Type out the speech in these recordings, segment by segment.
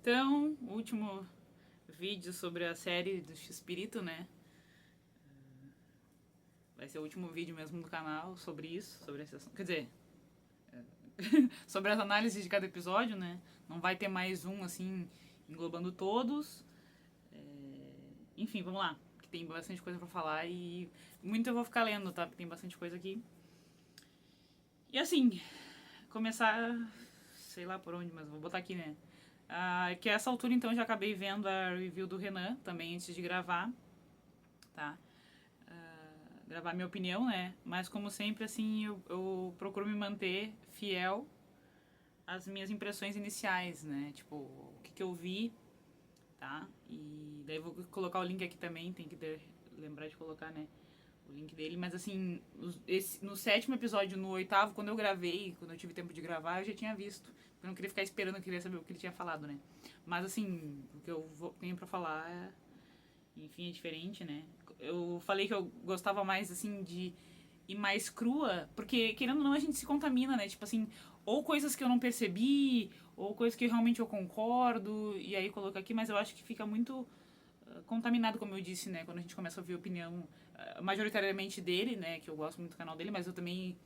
Então, o último vídeo sobre a série do X-Espírito, né? Vai ser o último vídeo mesmo do canal sobre isso, sobre essa... Quer dizer, sobre as análises de cada episódio, né? Não vai ter mais um, assim, englobando todos. Enfim, vamos lá, que tem bastante coisa pra falar e muito eu vou ficar lendo, tá? Porque tem bastante coisa aqui. E assim, começar, sei lá por onde, mas vou botar aqui, né? Que a essa altura, então, eu já acabei vendo a review do Renan, também antes de gravar, tá? Gravar minha opinião, né? Mas como sempre, assim, eu procuro me manter fiel às minhas impressões iniciais, né? Tipo, o que eu vi, tá? E daí eu vou colocar o link aqui também, tem que lembrar de colocar, né? O link dele, mas assim, no sétimo episódio, no oitavo, quando eu gravei, quando eu tive tempo de gravar, eu já tinha visto. Eu não queria ficar esperando, eu queria saber o que ele tinha falado, né? Mas assim, o que eu tenho pra falar enfim, é diferente, né? Eu falei que eu gostava mais, assim, de ir mais crua, porque, querendo ou não, a gente se contamina, né? Tipo assim, ou coisas que eu não percebi, ou coisas que realmente eu concordo, e aí coloco aqui, mas eu acho que fica muito contaminado, como eu disse, né? Quando a gente começa a ouvir a opinião majoritariamente dele, né? Que eu gosto muito do canal dele, mas eu também.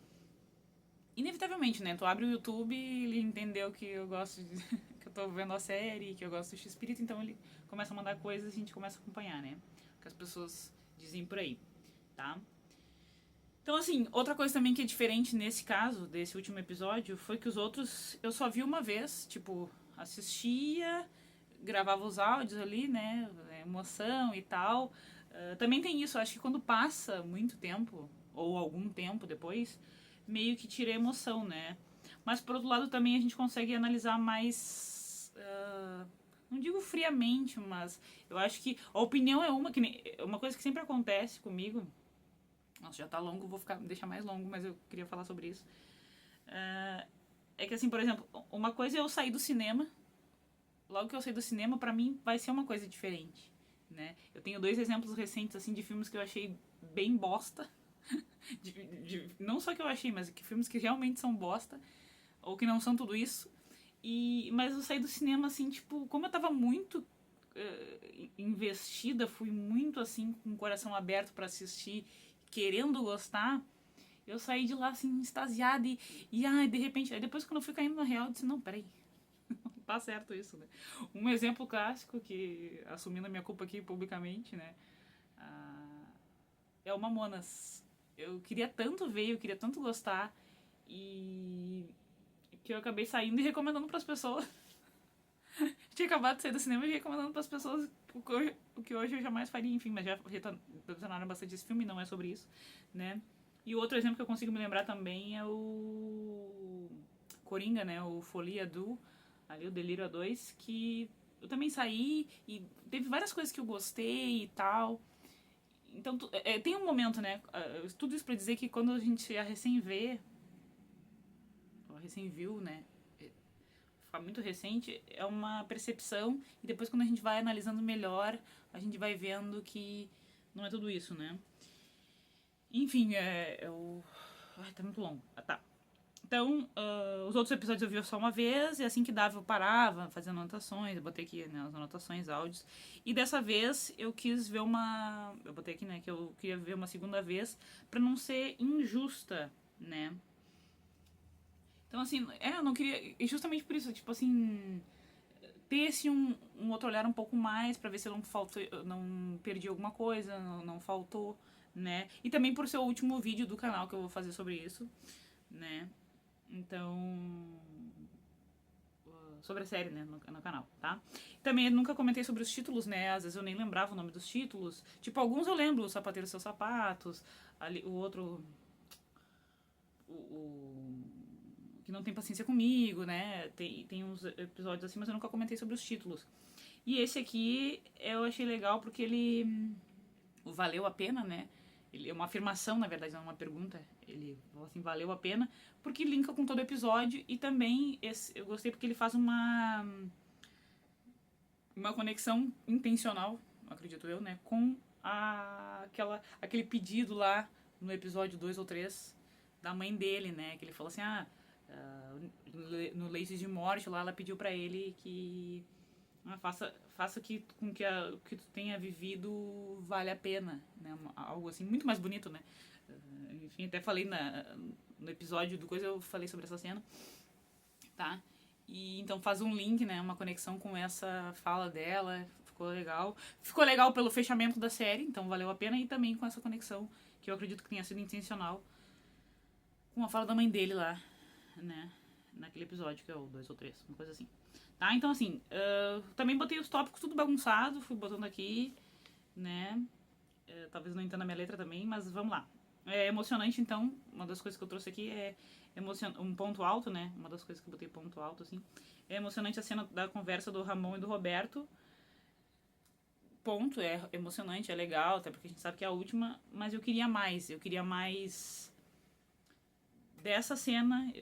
Inevitavelmente, né? Tu abre o YouTube e ele entendeu que eu gosto de. que eu tô vendo a série, que eu gosto do X-Espírito, então ele começa a mandar coisas e a gente começa a acompanhar, né? O que as pessoas dizem por aí, tá? Então, assim, outra coisa também que é diferente nesse caso, desse último episódio, foi que os outros eu só vi uma vez, tipo, assistia, gravava os áudios ali, né? Emoção e tal. Também tem isso, acho que quando passa muito tempo, ou algum tempo depois, meio que tira a emoção, né? Mas por outro lado também a gente consegue analisar mais. Não digo friamente, mas eu acho que a opinião é uma coisa que sempre acontece comigo. Nossa, já tá longo, vou deixar mais longo, mas eu queria falar sobre isso. É que assim, por exemplo, uma coisa é eu sair do cinema. Logo que eu sair do cinema, pra mim vai ser uma coisa diferente, né? Eu tenho dois exemplos recentes assim de filmes que eu achei bem bosta. Não só que eu achei, mas que filmes que realmente são bosta ou que não são tudo isso. Mas eu saí do cinema assim, tipo, como eu tava muito investida, fui muito assim com o coração aberto pra assistir, querendo gostar. Eu saí de lá assim, extasiada ai, de repente, aí depois quando eu fui caindo na real, eu disse, não, peraí, tá certo isso, né? Um exemplo clássico que, assumindo a minha culpa aqui publicamente, né? É o Mamonas. Eu queria tanto ver, eu queria tanto gostar e que eu acabei saindo e recomendando pras pessoas. Tinha acabado de sair do cinema e recomendando pras pessoas o que hoje eu jamais faria, enfim, mas já retornaram bastante esse filme, não é sobre isso, né? E o outro exemplo que eu consigo me lembrar também é o Coringa, né? O Folia do, ali o Delírio A2, que eu também saí e teve várias coisas que eu gostei e tal. Então, tem um momento, né? Tudo isso pra dizer que quando a gente a recém vê, ou recém viu, né? Ficar muito recente, é uma percepção e depois quando a gente vai analisando melhor, a gente vai vendo que não é tudo isso, né? Enfim, Ai, tá muito longo. Tá. Então, os outros episódios eu vi só uma vez, e assim que dava eu parava, fazia anotações, eu botei aqui né, as anotações, áudios. E dessa vez eu quis ver uma. Eu botei aqui, né, que eu queria ver uma segunda vez, pra não ser injusta, né? Então, assim, eu não queria. E justamente por isso, tipo assim. Ter esse um outro olhar um pouco mais pra ver se eu não perdi alguma coisa, não faltou, né? E também por ser o último vídeo do canal que eu vou fazer sobre isso, né? Então, sobre a série, né, no canal, tá? Também eu nunca comentei sobre os títulos, né? Às vezes eu nem lembrava o nome dos títulos. Tipo, alguns eu lembro, o Sapateiro e Seus Sapatos, ali, o outro. O que não tem paciência comigo, né? Tem uns episódios assim, mas eu nunca comentei sobre os títulos. E esse aqui eu achei legal porque ele valeu a pena, né? Ele é uma afirmação, na verdade, não é uma pergunta. Ele falou assim, valeu a pena, porque linka com todo o episódio e também eu gostei porque ele faz uma conexão intencional, acredito eu, né, com aquele pedido lá no episódio 2 ou 3 da mãe dele, né, que ele falou assim, no Laces de Morte lá ela pediu pra ele que Faça com que o que tu tenha vivido vale a pena, né? Algo assim, muito mais bonito, né? Enfim, até falei no episódio do coisa, eu falei sobre essa cena, tá? E então faz um link, né? Uma conexão com essa fala dela, ficou legal. Ficou legal pelo fechamento da série, então valeu a pena, e também com essa conexão, que eu acredito que tenha sido intencional, com a fala da mãe dele lá, né? Naquele episódio, que é o 2 ou 3, uma coisa assim. Tá? Então, assim, também botei os tópicos tudo bagunçado, fui botando aqui, né? Talvez não entenda a minha letra também, mas vamos lá. É emocionante, então, uma das coisas que eu trouxe aqui é um ponto alto, né? Uma das coisas que eu botei ponto alto, assim. É emocionante a cena da conversa do Ramon e do Roberto. Ponto, é emocionante, é legal, até porque a gente sabe que é a última, mas eu queria mais dessa cena,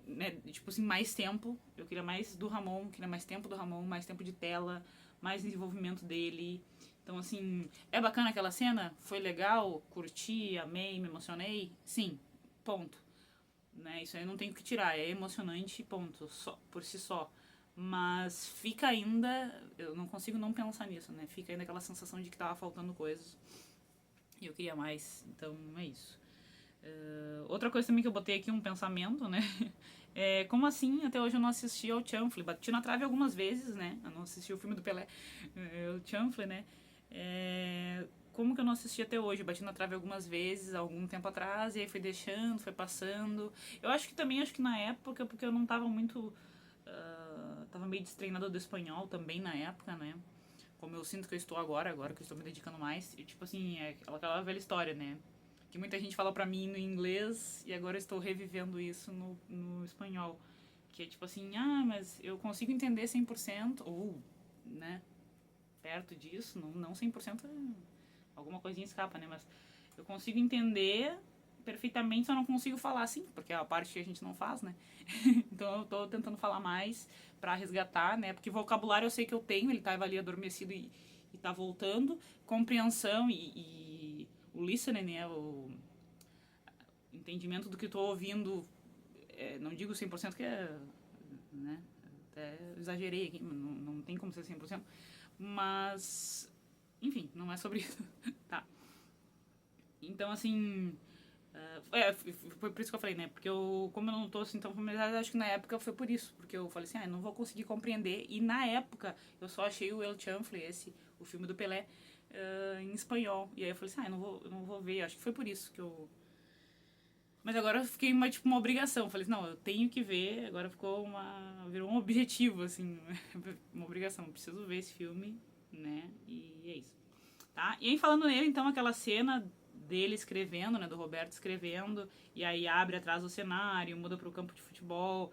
né, tipo assim, mais tempo. Eu queria mais do Ramon, queria mais tempo do Ramon, mais tempo de tela, mais desenvolvimento dele. Então, assim, é bacana aquela cena? Foi legal? Curti, amei, me emocionei? Sim, ponto. Né? Isso aí não tem o que tirar, é emocionante, ponto, só, por si só. Mas fica ainda, eu não consigo não pensar nisso, né? Fica ainda aquela sensação de que tava faltando coisas e eu queria mais, então é isso. Outra coisa também que eu botei aqui, um pensamento, né? Como assim até hoje eu não assisti ao Chanfle? Bati na trave algumas vezes, né? Eu não assisti o filme do Pelé, o Chanfle, né? Como que eu não assisti até hoje? Bati na trave algumas vezes, algum tempo atrás, e aí foi deixando, foi passando. Eu acho que na época, porque eu não tava muito... tava meio destreinada do espanhol também na época, né? Como eu sinto que eu estou agora que eu estou me dedicando mais. E, tipo assim, é aquela velha história, né? Que muita gente fala pra mim no inglês e agora eu estou revivendo isso no espanhol. Que é tipo assim, mas eu consigo entender 100%, ou, né, perto disso, não 100%, alguma coisinha escapa, né, mas eu consigo entender perfeitamente, só não consigo falar assim, porque é a parte que a gente não faz, né. Então eu tô tentando falar mais pra resgatar, né, porque vocabulário eu sei que eu tenho, ele tava ali adormecido e tá voltando, compreensão e o listening, né, o entendimento do que estou ouvindo, não digo 100% que é, né, até exagerei aqui, não tem como ser 100%, mas, enfim, não é sobre isso, tá? Então, assim, foi por isso que eu falei, né, porque como eu não tô assim tão familiarizada, acho que na época foi por isso, porque eu falei assim, eu não vou conseguir compreender, e na época eu só achei o El Chanfle, o filme do Pelé, em espanhol, e aí eu falei assim, eu não vou ver, acho que foi por isso que eu... Mas agora eu fiquei tipo, uma obrigação. Falei, não, eu tenho que ver. Agora virou um objetivo, assim, uma obrigação. Eu preciso ver esse filme, né? E é isso. Tá? E aí falando nele, então, aquela cena dele escrevendo, né, do Roberto escrevendo, e aí abre atrás o cenário, muda pro campo de futebol,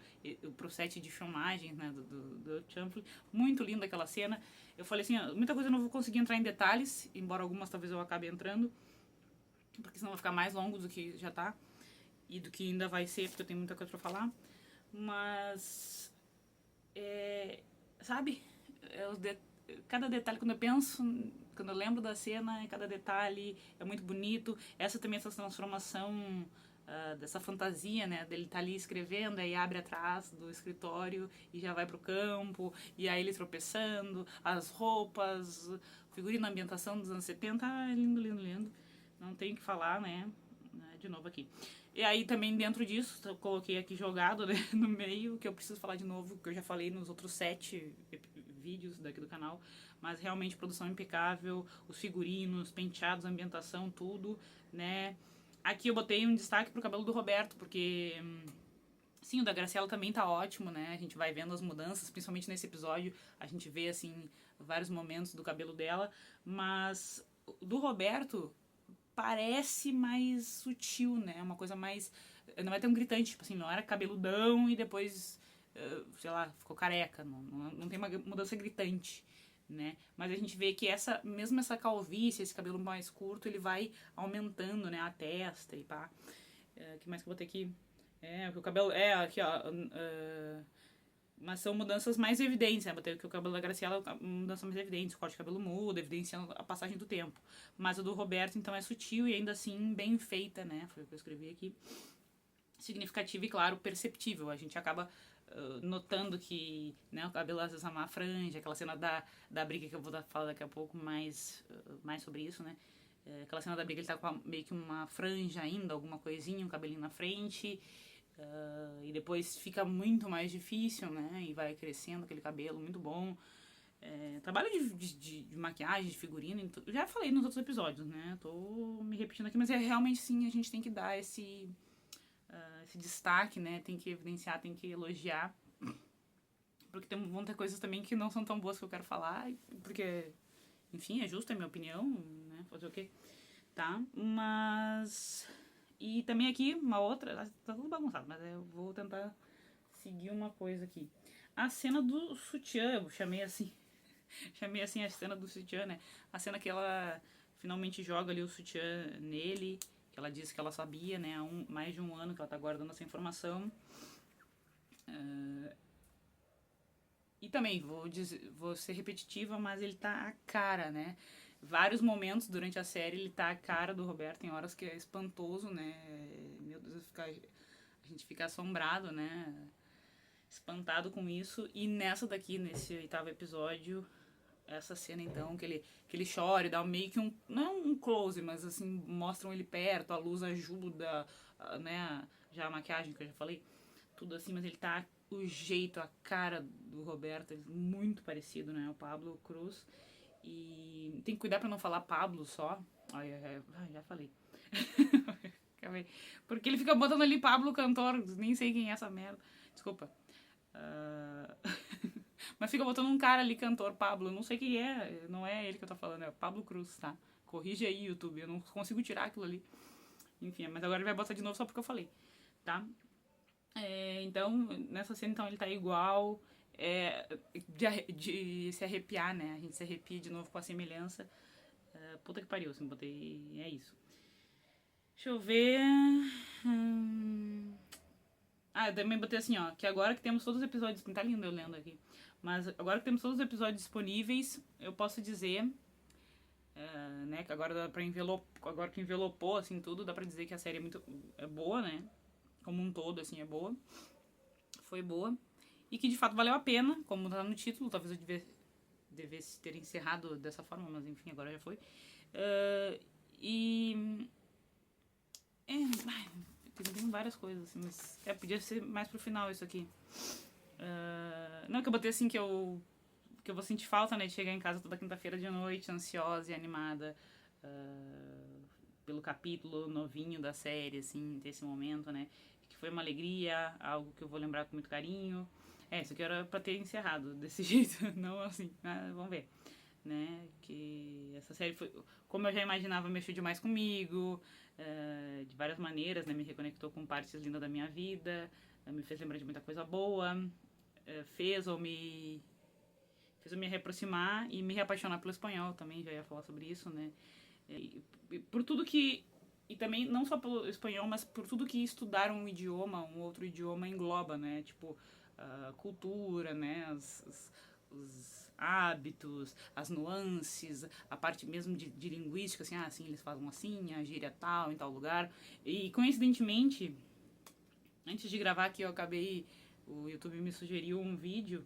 pro set de filmagens, né, do Champlin. Muito linda aquela cena. Eu falei assim, muita coisa eu não vou conseguir entrar em detalhes, embora algumas talvez eu acabe entrando, porque senão vai ficar mais longo do que já tá e do que ainda vai ser, porque eu tenho muita coisa pra falar. Mas, sabe, cada detalhe, quando eu penso, quando eu lembro da cena, cada detalhe é muito bonito. Essa também, essa transformação dessa fantasia, né, dele tá ali escrevendo, aí abre atrás do escritório e já vai pro campo, e aí ele tropeçando, as roupas, figurino, ambientação dos anos 70, lindo, lindo, lindo. Não tem o que falar, né, de novo aqui. E aí também dentro disso, eu coloquei aqui jogado, né, no meio, que eu preciso falar de novo, que eu já falei nos outros 7 vídeos daqui do canal, mas realmente produção impecável, os figurinos, penteados, ambientação, tudo, né. Aqui eu botei um destaque pro cabelo do Roberto, porque sim, o da Graciela também tá ótimo, né, a gente vai vendo as mudanças, principalmente nesse episódio, a gente vê, assim, vários momentos do cabelo dela, mas do Roberto parece mais sutil, né? Uma coisa mais... Não é tão gritante, tipo assim, não era cabeludão e depois, sei lá, ficou careca. Não tem uma mudança gritante, né? Mas a gente vê que mesmo essa calvície, esse cabelo mais curto, ele vai aumentando, né? A testa e pá. Que mais que eu botei aqui? O cabelo... aqui, ó... mas são mudanças mais evidentes, né? Botei que o cabelo da Graciela é uma mudança mais evidente, o corte de cabelo muda, evidenciando a passagem do tempo. Mas o do Roberto, então, é sutil e ainda assim bem feita, né? Foi o que eu escrevi aqui. Significativo e, claro, perceptível. A gente acaba notando que, né, o cabelo às vezes é uma franja, aquela cena da briga que eu vou falar daqui a pouco mais sobre isso, né? Aquela cena da briga, ele tá com meio que uma franja ainda, alguma coisinha, um cabelinho na frente, e depois fica muito mais difícil, né? E vai crescendo aquele cabelo, muito bom. Trabalho de maquiagem, de figurino, já falei nos outros episódios, né? Tô me repetindo aqui, mas realmente sim, a gente tem que dar esse destaque, né? Tem que evidenciar, tem que elogiar. Porque vão ter coisas também que não são tão boas que eu quero falar, porque, enfim, é justo, é minha opinião, né? Fazer o quê? Tá? Mas... E também aqui, uma outra... Tá tudo bagunçado, mas eu vou tentar seguir uma coisa aqui. A cena do sutiã, eu chamei assim a cena do sutiã, né? A cena que ela finalmente joga ali o sutiã nele, que ela disse que ela sabia, né? Há mais de um ano que ela tá guardando essa informação. E também, vou ser repetitiva, mas ele tá a cara, né? Vários momentos durante a série ele tá a cara do Roberto, tem horas que é espantoso, né? Meu Deus, a gente fica assombrado, né? Espantado com isso. E nessa daqui, nesse 8º episódio, essa cena então, que ele chora e dá meio que não é um close, mas assim, mostram ele perto, a luz ajuda, né? Já a maquiagem que eu já falei, tudo assim, mas ele tá o jeito, a cara do Roberto, muito parecido, né? O Pablo Cruz. E tem que cuidar pra não falar Pablo só. Já falei. Porque ele fica botando ali Pablo cantor, nem sei quem é essa merda. Desculpa. Mas fica botando um cara ali, cantor, Pablo. Não sei quem é, não é ele que eu tô falando, é o Pablo Cruz, tá? Corrige aí, YouTube, eu não consigo tirar aquilo ali. Enfim, mas agora ele vai botar de novo só porque eu falei, tá? Então, nessa cena, então, ele tá igual, de se arrepiar, né? A gente se arrepia de novo com a semelhança. Puta que pariu, assim, botei, é isso. Deixa eu ver... eu também botei assim, ó, que agora que temos todos os episódios, tá lindo eu lendo aqui, mas agora que temos todos os episódios disponíveis, eu posso dizer, né, que agora dá pra agora que envelopou, assim, tudo, dá pra dizer que a série é boa, né, como um todo, assim, é boa, foi boa, e que de fato valeu a pena, como tá no título, talvez eu devesse ter encerrado dessa forma, mas enfim, agora já foi. Tem várias coisas, assim, mas podia ser mais pro final isso aqui. Não, que eu botei assim que eu vou sentir falta, né, de chegar em casa toda quinta-feira de noite, ansiosa e animada pelo capítulo novinho da série, assim, desse momento, né, que foi uma alegria, algo que eu vou lembrar com muito carinho. Isso aqui era pra ter encerrado desse jeito, não assim, vamos ver, né, que essa série foi, como eu já imaginava, mexeu demais comigo, de várias maneiras, né, me reconectou com partes lindas da minha vida, me fez lembrar de muita coisa boa, fez eu me reaproximar e me reapaixonar pelo espanhol também, já ia falar sobre isso, né, por tudo que, e também não só pelo espanhol, mas por tudo que estudar um outro idioma engloba, né, tipo, cultura, né, os hábitos, as nuances, a parte mesmo de linguística, assim, eles falam assim, a gíria tal, em tal lugar. E, coincidentemente, antes de gravar aqui, o YouTube me sugeriu um vídeo,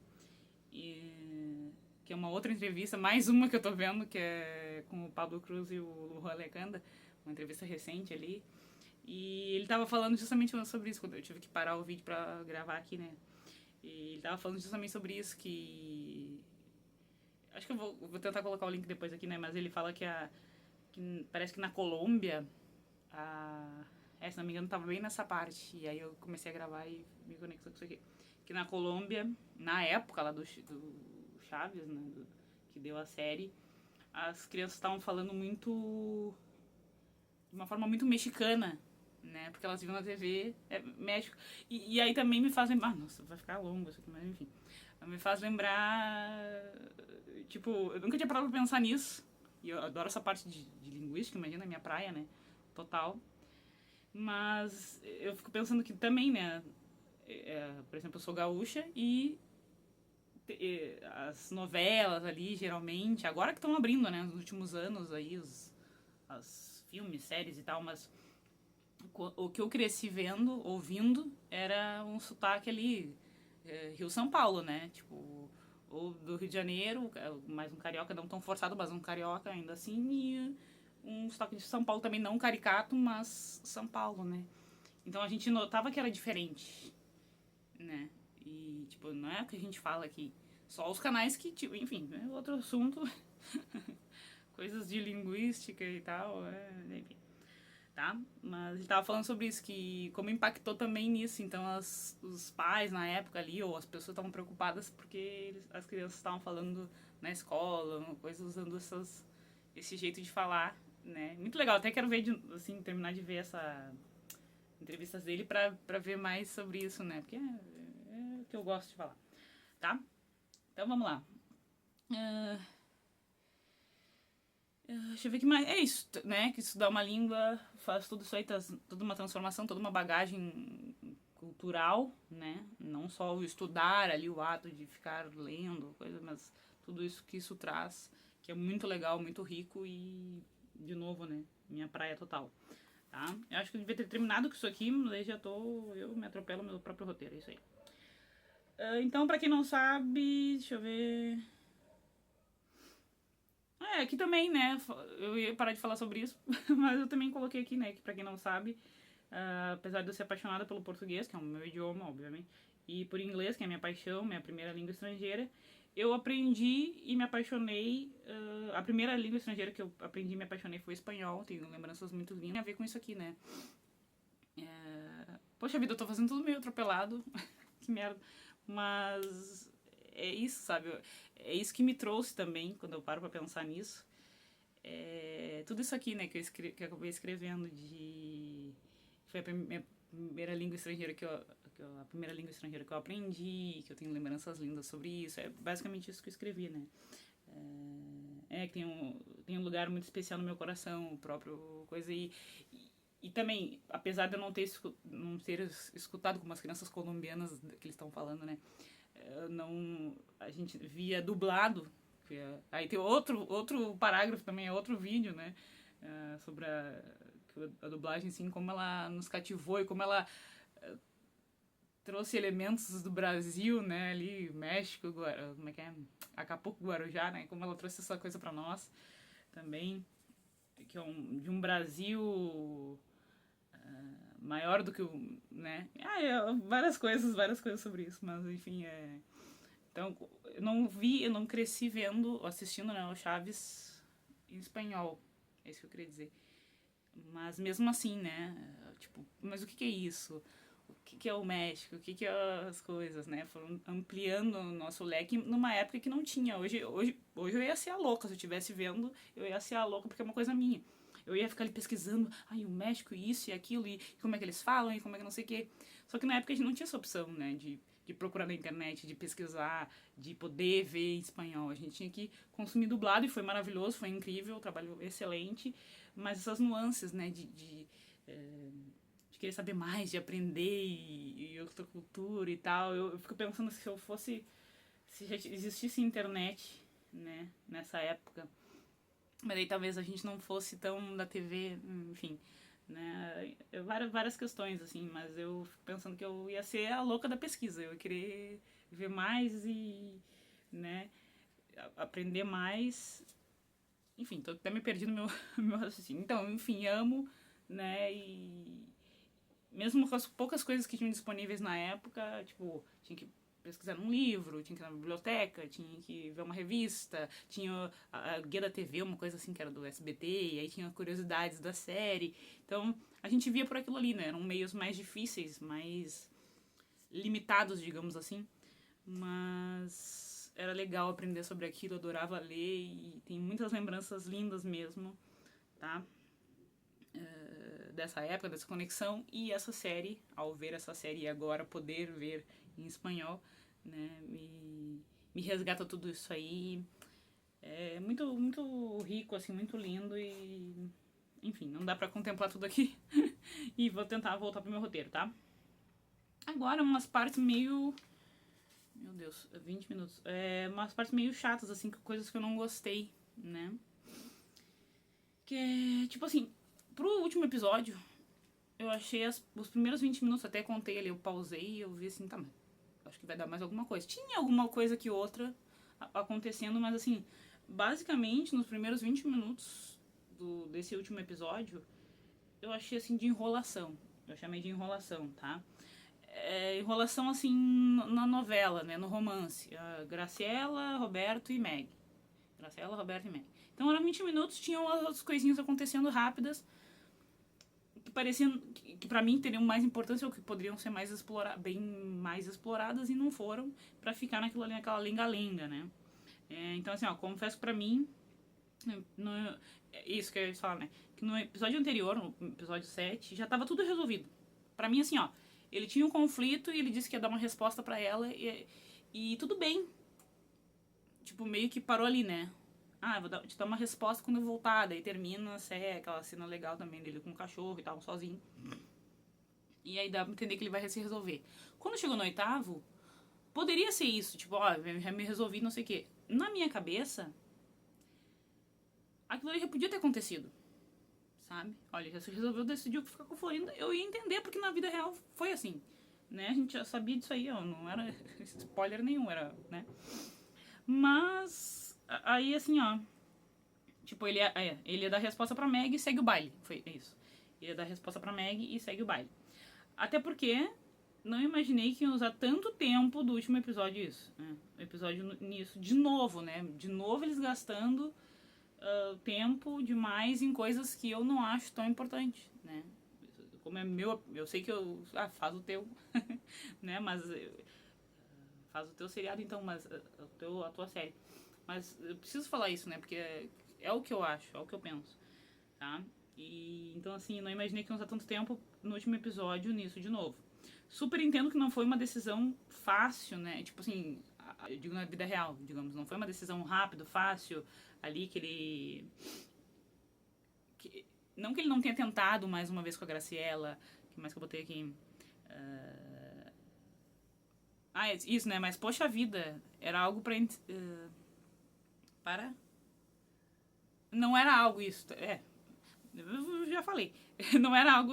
que é uma outra entrevista, mais uma que eu tô vendo, que é com o Pablo Cruz e o Juan Lecanda, uma entrevista recente ali. E ele tava falando justamente sobre isso, quando eu tive que parar o vídeo pra gravar aqui, né? E ele tava falando justamente sobre isso, que... Acho que eu vou tentar colocar o link depois aqui, né? Mas ele fala que parece que na Colômbia, se não me engano, tava bem nessa parte. E aí eu comecei a gravar e me conectou com isso aqui. Que na Colômbia, na época lá do Chaves, né? Que deu a série, as crianças estavam falando muito... de uma forma muito mexicana, né? Porque elas viam na TV, México. E aí também me faz lembrar... nossa, vai ficar longo isso aqui, mas enfim. Me faz lembrar... Tipo, eu nunca tinha parado pra pensar nisso. E eu adoro essa parte de linguística, imagina, a minha praia, né? Total. Mas eu fico pensando que também, né? Por exemplo, eu sou gaúcha e as novelas ali, geralmente, agora que estão abrindo, né? Nos últimos anos aí, as filmes, séries e tal, mas o que eu cresci vendo, ouvindo, era um sotaque ali Rio-São Paulo, né? Tipo, ou do Rio de Janeiro, mais um carioca, não tão forçado, mas um carioca ainda assim, e um sotaque de São Paulo também, não caricato, mas São Paulo, né? Então a gente notava que era diferente, né? E, tipo, não é o que a gente fala aqui. Só os canais que, tipo, enfim, é outro assunto. Coisas de linguística e tal, enfim, tá? Mas ele tava falando sobre isso, que como impactou também nisso. Então os pais na época ali, ou as pessoas estavam preocupadas porque as crianças estavam falando na escola, coisas usando esse jeito de falar, né? Muito legal, até quero ver, assim, terminar de ver essa entrevistas dele pra ver mais sobre isso, né? Porque é o que eu gosto de falar, tá? Então vamos lá. Deixa eu ver o que mais. É isso, né? Que estudar uma língua faz tudo isso aí, toda uma transformação, toda uma bagagem cultural, né? Não só o estudar ali, o ato de ficar lendo, coisa, mas tudo isso que isso traz, que é muito legal, muito rico e, de novo, né? Minha praia total. Tá? Eu acho que eu devia ter terminado com isso aqui, mas aí já tô. Eu me atropelo meu próprio roteiro, é isso aí. Então, pra quem não sabe, deixa eu ver. Aqui também, né? Eu ia parar de falar sobre isso, mas eu também coloquei aqui, né? Que pra quem não sabe, apesar de eu ser apaixonada pelo português, que é o meu idioma, obviamente, e por inglês, que é a minha paixão, minha primeira língua estrangeira, eu aprendi e me apaixonei. A primeira língua estrangeira que eu aprendi e me apaixonei foi espanhol. Tenho lembranças muito lindas. Tem a ver com isso aqui, né? Poxa vida, eu tô fazendo tudo meio atropelado. Que merda. Mas é isso, sabe? É isso que me trouxe também, quando eu paro pra pensar nisso. Tudo isso aqui, né, que que eu acabei escrevendo foi a minha primeira língua estrangeira a primeira língua estrangeira que eu aprendi, que eu tenho lembranças lindas sobre isso. É basicamente isso que eu escrevi, né? Que tem um lugar muito especial no meu coração, o próprio coisa. E também, apesar de eu não ter escutado como as crianças colombianas que eles estão falando, né? A gente via dublado. Aí tem outro parágrafo também, é outro vídeo, né? Sobre a dublagem, assim, como ela nos cativou e como ela trouxe elementos do Brasil, né? Ali, México, como é que é? Acapulco, Guarujá, né? Como ela trouxe essa coisa pra nós também. Que é de um Brasil maior do que o, né? Várias coisas sobre isso, mas enfim, Então, eu não cresci assistindo, né, o Chaves em espanhol, é isso que eu queria dizer. Mas mesmo assim, né, tipo, mas o que é isso? O que é o México? O que é as coisas, né? Foram ampliando o nosso leque numa época que não tinha. Hoje eu ia ser a louca, se eu estivesse vendo, eu ia ser a louca porque é uma coisa minha. Eu ia ficar ali pesquisando, o México, isso e aquilo, e como é que eles falam, e como é que não sei o quê. Só que na época a gente não tinha essa opção, né, de procurar na internet, de pesquisar, de poder ver em espanhol. A gente tinha que consumir dublado e foi maravilhoso, foi incrível, trabalho excelente, mas essas nuances, né, de querer saber mais, de aprender e outra cultura e tal. Eu fico pensando se já existisse internet, né, nessa época, mas aí talvez a gente não fosse tão da TV, enfim, né, várias questões, assim, mas eu fico pensando que eu ia ser a louca da pesquisa, eu ia querer ver mais e, né, aprender mais, enfim, tô até me perdi no meu, meu raciocínio. Então, enfim, amo, né, e mesmo com as poucas coisas que tinham disponíveis na época, tipo, tinha que pesquisar num livro, tinha que ir na biblioteca, tinha que ver uma revista, tinha a Guia da TV, uma coisa assim que era do SBT, e aí tinha curiosidades da série. Então, a gente via por aquilo ali, né? Eram meios mais difíceis, mais limitados, digamos assim. Mas era legal aprender sobre aquilo, eu adorava ler e tem muitas lembranças lindas mesmo, tá? Dessa época, dessa conexão, e essa série, ao ver essa série e agora poder ver em espanhol, né, me resgata tudo isso aí. É muito, muito rico, assim, muito lindo e... Enfim, não dá pra contemplar tudo aqui. E vou tentar voltar pro meu roteiro, tá? Agora, umas partes meio... Meu Deus, 20 minutos. Umas partes meio chatas, assim, coisas que eu não gostei, né? Que é, tipo assim, pro último episódio, eu achei os primeiros 20 minutos, até contei ali, eu pausei e eu vi assim, tá, acho que vai dar mais alguma coisa. Tinha alguma coisa que outra acontecendo, mas assim, basicamente nos primeiros 20 minutos desse último episódio, eu achei assim de enrolação. Eu chamei de enrolação, tá? Enrolação assim na novela, né? No romance. Graciela, Roberto e Meg. Graciela, Roberto e Meg. Então eram 20 minutos, tinham as outras coisinhas acontecendo rápidas que pareciam que pra mim teriam mais importância ou que poderiam ser bem mais exploradas e não foram pra ficar naquilo ali, naquela lenga-lenga, né? Então assim, ó, confesso que pra mim isso que eu ia falar, né? Que no episódio anterior, no episódio 7, já tava tudo resolvido. Pra mim, assim, ó, ele tinha um conflito e ele disse que ia dar uma resposta pra ela e tudo bem. Tipo, meio que parou ali, né? Eu vou te dar uma resposta quando eu voltar. Daí termina aquela cena legal também dele com o cachorro e tal, sozinho. E aí dá pra entender que ele vai se resolver. Quando chegou no 8º, poderia ser isso. Tipo, ó, já me resolvi, não sei o quê. Na minha cabeça, aquilo ali já podia ter acontecido. Sabe? Olha, já se resolveu, decidiu ficar com o Florinda. Eu ia entender, porque na vida real foi assim. Né? A gente já sabia disso aí, ó. Não era spoiler nenhum, era, né? Mas, aí assim, ó. Tipo, ele ia dar resposta pra Meg e segue o baile. Foi isso. Ele ia dar resposta pra Meg e segue o baile. Até porque não imaginei que iam usar tanto tempo do último episódio isso. Né? O episódio nisso. De novo, né? De novo eles gastando tempo demais em coisas que eu não acho tão importante, né? Como é meu, eu sei que faz o teu, né? Mas faz o teu seriado então, mas a tua série. Mas eu preciso falar isso, né? Porque é o que eu acho, é o que eu penso, tá? E então assim, não imaginei que ia usar tanto tempo no último episódio nisso de novo. Super entendo que não foi uma decisão fácil, né? Tipo assim, eu digo na vida real, digamos, não foi uma decisão rápida, fácil, ali que ele... não que ele não tenha tentado mais uma vez com a Graciela, que mais que eu botei aqui... isso, né? Mas, poxa vida, era algo pra... para? Não era algo isso, eu já falei. Não era algo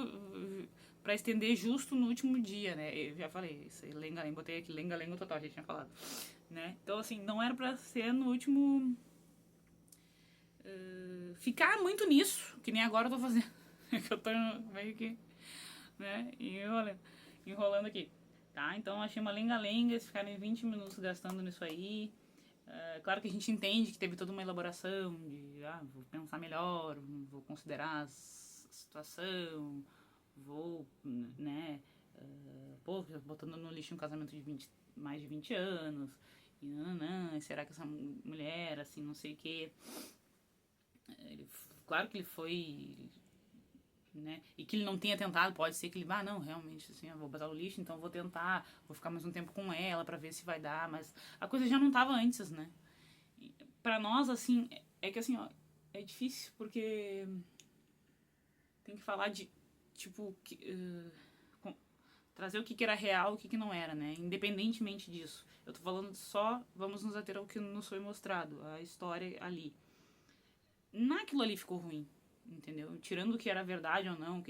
pra estender justo no último dia, né? Eu já falei, isso aí, lenga-lenga, botei aqui, lenga-lenga total, a gente tinha falado. Né? Então, assim, não era pra ser no último... ficar muito nisso, que nem agora eu tô fazendo. Que eu tô meio que, né, enrolando aqui. Tá? Então, achei uma lenga-lenga, eles ficarem 20 minutos gastando nisso aí. Claro que a gente entende que teve toda uma elaboração de, vou pensar melhor, vou considerar a situação, vou, né, botando no lixo um casamento de mais de 20 anos, e não, será que essa mulher, assim, não sei o quê. Claro que ele foi, né, e que ele não tenha tentado, pode ser que ele, não, realmente, assim, eu vou botar no lixo, então vou tentar, vou ficar mais um tempo com ela pra ver se vai dar, mas a coisa já não tava antes, né. E pra nós, assim, que assim, ó, é difícil porque tem que falar de, tipo, trazer o que era real e o que não era, né, independentemente disso. Eu tô falando só, vamos nos ater ao que nos foi mostrado, a história ali. Naquilo ali ficou ruim, entendeu? Tirando o que era verdade ou não,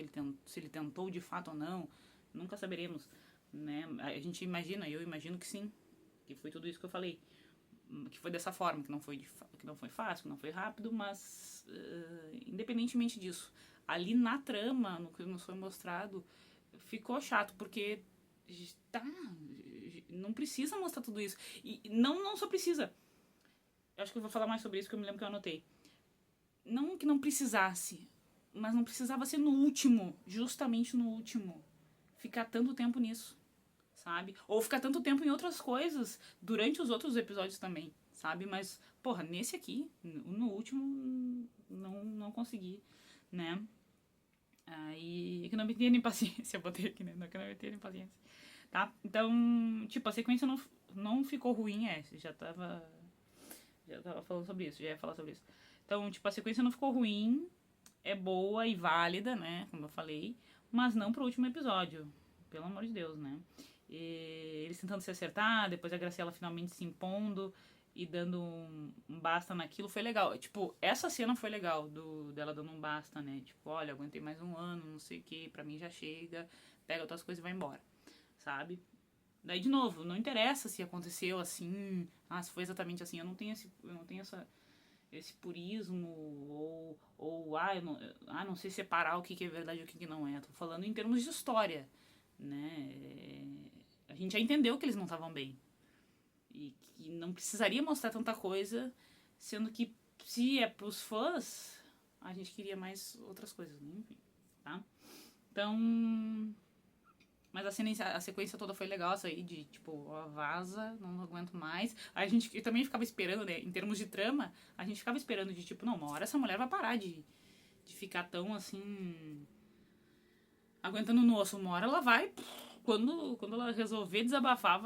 se ele tentou de fato ou não, nunca saberemos, né? A gente imagina, eu imagino que sim, que foi tudo isso que eu falei, que foi dessa forma, que não foi fácil, que não foi rápido, mas independentemente disso, ali na trama, no que nos foi mostrado, ficou chato, porque não precisa mostrar tudo isso. E não só precisa. Eu acho que eu vou falar mais sobre isso, que eu me lembro que eu anotei. Não que não precisasse, mas não precisava ser no último, justamente no último. Ficar tanto tempo nisso, sabe? Ou ficar tanto tempo em outras coisas durante os outros episódios também, sabe? Mas, porra, nesse aqui, no último, não consegui, né? Aí, que não me tinha nem paciência, eu botei aqui, né? Não que não me tinha nem paciência, tá? Então, tipo, a sequência não ficou ruim, já tava falando sobre isso, já ia falar sobre isso. Então, tipo, a sequência não ficou ruim, é boa e válida, né, como eu falei, mas não pro último episódio, pelo amor de Deus, né. E eles tentando se acertar, depois a Graciela finalmente se impondo e dando um basta naquilo, foi legal. Tipo, essa cena foi legal, dela dando um basta, né, tipo, olha, aguentei mais um ano, não sei o que, pra mim já chega, pega outras coisas e vai embora, sabe. Daí, de novo, não interessa se aconteceu assim, se foi exatamente assim, eu não tenho esse purismo, eu não sei separar o que é verdade e o que não é. Tô falando em termos de história, né? A gente já entendeu que eles não estavam bem. E que não precisaria mostrar tanta coisa, sendo que se é pros fãs, a gente queria mais outras coisas, né? Enfim, tá? Então, mas a sequência toda foi legal, essa aí de, tipo, ó, vaza, não aguento mais. Aí a gente também ficava esperando, né? Em termos de trama, a gente ficava esperando de, tipo, não, uma hora essa mulher vai parar de ficar tão, assim, aguentando no osso. Uma hora ela vai, quando ela resolver desabafar,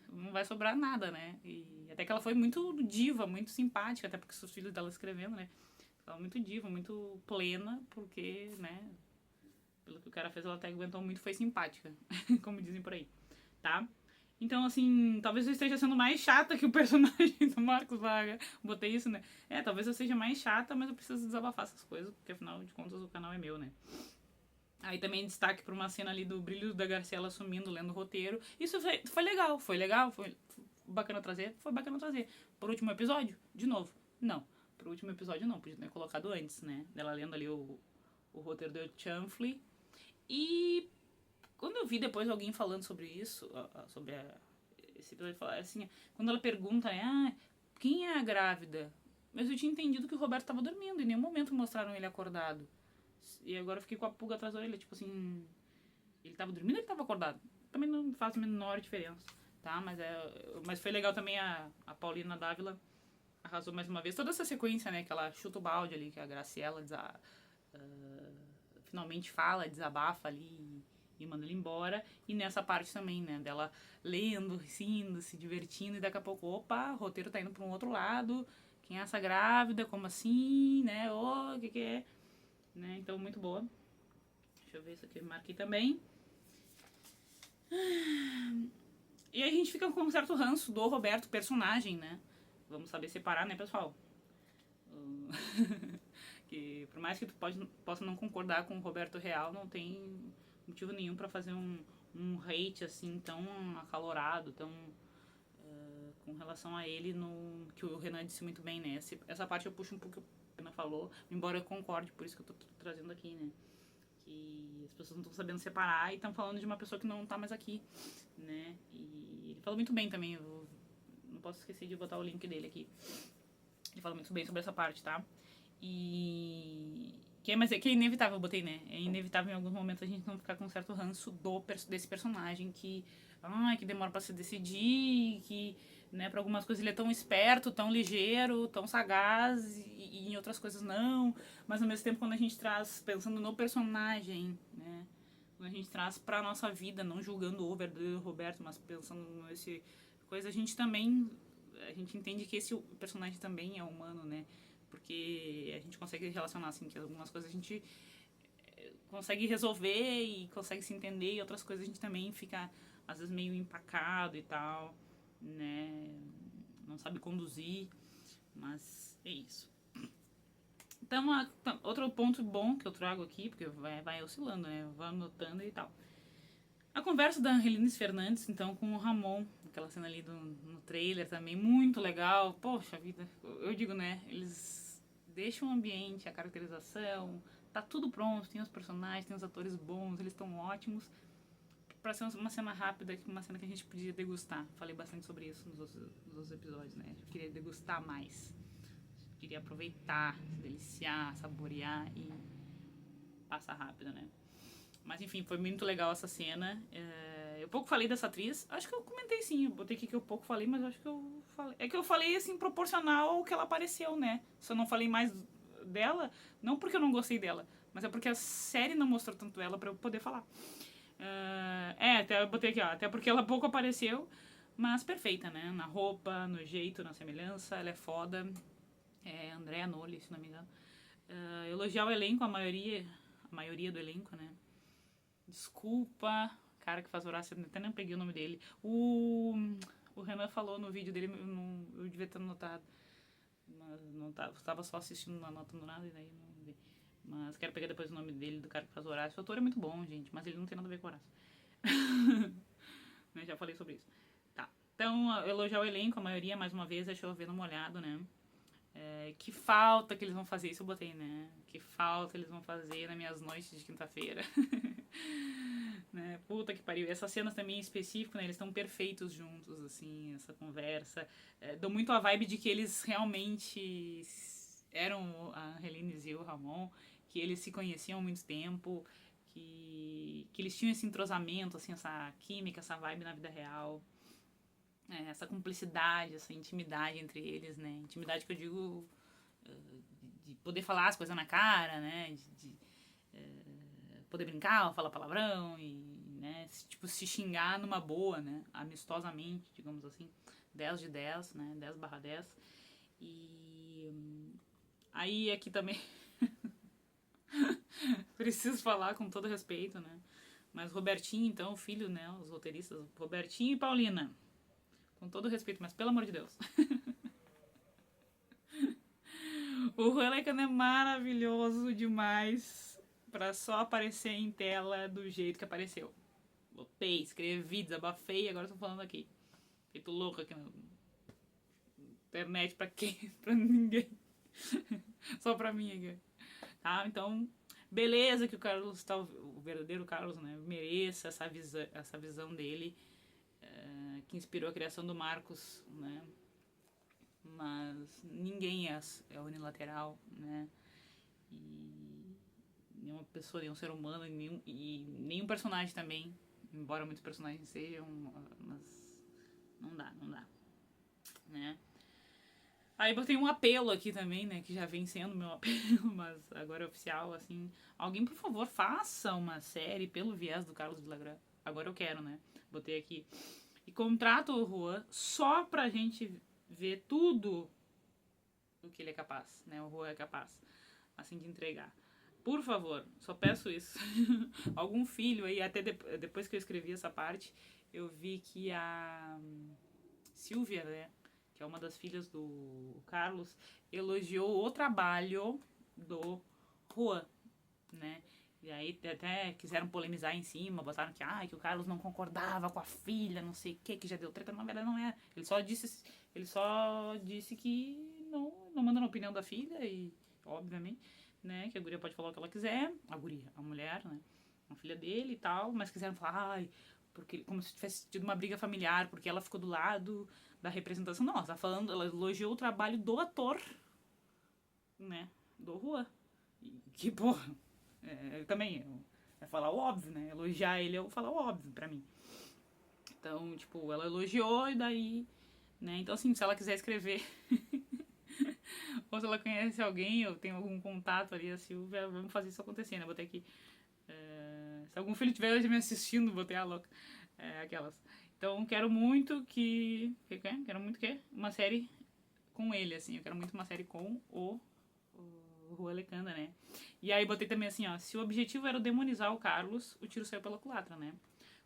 não vai sobrar nada, né? E até que ela foi muito diva, muito simpática, até porque os filhos dela escrevendo, né? Ela muito diva, muito plena, porque, né? Pelo que o cara fez, ela até aguentou muito, foi simpática, como dizem por aí, tá? Então, assim, talvez eu esteja sendo mais chata que o personagem do Marcos Vaga. Botei isso, né? Talvez eu seja mais chata, mas eu preciso desabafar essas coisas, porque afinal de contas o canal é meu, né? Aí também destaque pra uma cena ali do Brilho da Graciela sumindo, lendo o roteiro. Isso foi legal, foi bacana trazer, foi bacana trazer. Por último episódio, de novo, não. Pro último episódio não, podia ter colocado antes, né? Dela lendo ali o roteiro do Chanfley. E quando eu vi depois alguém falando sobre isso, sobre esse episódio, falar assim, quando ela pergunta, né, quem é a grávida? Mas eu tinha entendido que o Roberto tava dormindo, em nenhum momento mostraram ele acordado. E agora eu fiquei com a pulga atrás da orelha, tipo assim, ele tava dormindo ou ele tava acordado? Também não faz a menor diferença, tá? Mas foi legal também a Paulina Dávila arrasou mais uma vez. Toda essa sequência, né, que ela chuta o balde ali, que a Graciela finalmente fala, desabafa ali e manda ele embora. E nessa parte também, né, dela lendo, rindo, se divertindo, e daqui a pouco, opa, o roteiro tá indo pra um outro lado. Quem é essa grávida? Como assim, né? O que é? Né? Então, muito boa. Deixa eu ver isso aqui, eu marquei também. E aí a gente fica com um certo ranço do Roberto, personagem, né? Vamos saber separar, né, pessoal? Que por mais que tu possa não concordar com o Roberto Real, não tem motivo nenhum pra fazer um hate assim tão acalorado, tão com relação a ele, que o Renan disse muito bem, né? Essa parte eu puxo um pouco o que o Renan falou, embora eu concorde, por isso que eu tô trazendo aqui, né? Que as pessoas não estão sabendo separar e estão falando de uma pessoa que não tá mais aqui, né? E ele falou muito bem também, eu não posso esquecer de botar o link dele aqui. Ele fala muito bem sobre essa parte, tá? Mas é inevitável, eu botei, né? É inevitável em alguns momentos a gente não ficar com um certo ranço desse personagem que demora pra se decidir, que, né, pra algumas coisas ele é tão esperto, tão ligeiro, tão sagaz, e em outras coisas não. Mas ao mesmo tempo, quando a gente traz, pensando no personagem, né? Quando a gente traz pra nossa vida, não julgando o verdadeiro Roberto, mas pensando nesse coisa, a gente entende que esse personagem também é humano, né? Porque a gente consegue relacionar, assim, que algumas coisas a gente consegue resolver e consegue se entender, e outras coisas a gente também fica, às vezes, meio empacado e tal, né? Não sabe conduzir, mas é isso. Então, outro ponto bom que eu trago aqui, porque vai oscilando, né? Vou anotando e tal. A conversa da Angelines Fernandes, então, com o Ramon, aquela cena ali no trailer também, muito legal. Poxa vida, eu digo, né? Eles deixam o ambiente, a caracterização, tá tudo pronto, tem os personagens, tem os atores bons, eles estão ótimos. Pra ser uma cena rápida, uma cena que a gente podia degustar. Falei bastante sobre isso nos outros episódios, né? Eu queria degustar mais. Eu queria aproveitar, se deliciar, saborear e passar rápido, né? Mas enfim, foi muito legal essa cena. Eu pouco falei dessa atriz. Acho que eu comentei sim. Eu botei aqui que eu pouco falei, mas acho que eu falei. É que eu falei assim, proporcional ao que ela apareceu, né? Se eu não falei mais dela, não porque eu não gostei dela, mas é porque a série não mostrou tanto ela pra eu poder falar. Até eu botei aqui, ó. Até porque ela pouco apareceu, mas perfeita, né? Na roupa, no jeito, na semelhança. Ela é foda. Andréa Noli, se não me engano. Elogiar o elenco, a maioria do elenco, né? Desculpa, cara que faz Horácio, eu até não peguei o nome dele. O Renan falou no vídeo dele, eu devia ter notado. Mas não tava só assistindo, não anotando nada, e daí não vi. Mas quero pegar depois o nome dele, do cara que faz Horácio. O ator é muito bom, gente, mas ele não tem nada a ver com Horácio. né? Já falei sobre isso. Tá. Então, elogiar o elenco, a maioria, mais uma vez, é chovendo molhado, né? Que falta que eles vão fazer, isso eu botei, né? Que falta eles vão fazer nas minhas noites de quinta-feira. Né? Puta que pariu. Essas cenas também em específico, né? Eles estão perfeitos juntos, assim, essa conversa. Deu muito a vibe de que eles realmente eram a Helene e o Ramon, que eles se conheciam há muito tempo, que eles tinham esse entrosamento, assim, essa química, essa vibe na vida real. Essa cumplicidade, essa intimidade entre eles, né? Intimidade que eu digo de poder falar as coisas na cara, né? De poder brincar ou falar palavrão e, né? Tipo, se xingar numa boa, né? Amistosamente, digamos assim. 10 de 10, né? 10/10. E aí aqui também preciso falar com todo respeito, né? Mas Robertinho, então, o filho, né? Os roteiristas, Robertinho e Paulina. Com todo respeito, mas pelo amor de Deus. O Huelecan é maravilhoso demais pra só aparecer em tela do jeito que apareceu. Botei, escrevi, desabafei e agora tô falando aqui. Feito louco aqui na internet pra quem? Pra ninguém. Só pra mim aqui. Tá? Então, beleza que o Carlos, o verdadeiro Carlos, né? Mereça essa visão dele. Que inspirou a criação do Marcos, né? Mas ninguém é unilateral, né? E nenhuma pessoa, nenhum ser humano e nenhum personagem também, embora muitos personagens sejam, mas não dá, né? Aí botei um apelo aqui também, né, que já vem sendo meu apelo, mas agora é oficial, assim, alguém, por favor, faça uma série pelo viés do Carlos Villagrán. Agora eu quero, né? Botei aqui. E contrata o Juan só pra gente ver tudo o que ele é capaz, né? O Juan é capaz, assim, de entregar. Por favor, só peço isso. Algum filho aí, até depois que eu escrevi essa parte, eu vi que a Silvia, né, que é uma das filhas do Carlos, elogiou o trabalho do Juan, né? E aí até quiseram polemizar em cima, botaram que o Carlos não concordava com a filha, não sei o que já deu treta. Na verdade não é. Ele só disse que não manda na opinião da filha e, obviamente, né, que a guria pode falar o que ela quiser, a mulher, né, a filha dele e tal, mas quiseram falar, porque como se tivesse tido uma briga familiar, porque ela ficou do lado da representação. Não, ela tá falando, ela elogiou o trabalho do ator, né, do Juan. Que, porra, também é falar o óbvio, né? Elogiar ele é falar o óbvio pra mim. Então, tipo, ela elogiou e daí, né? Então, assim, se ela quiser escrever ou se ela conhece alguém ou tem algum contato ali, a Silvia, vamos fazer isso acontecer, né? Botei aqui. Se algum filho tiver me assistindo, botei a louca. Aquelas. Então, quero muito que. Quero muito que? Uma série com ele, assim. Eu quero muito uma série com o Huelecan, né? E aí botei também assim, ó, se o objetivo era demonizar o Carlos, o tiro saiu pela culatra, né?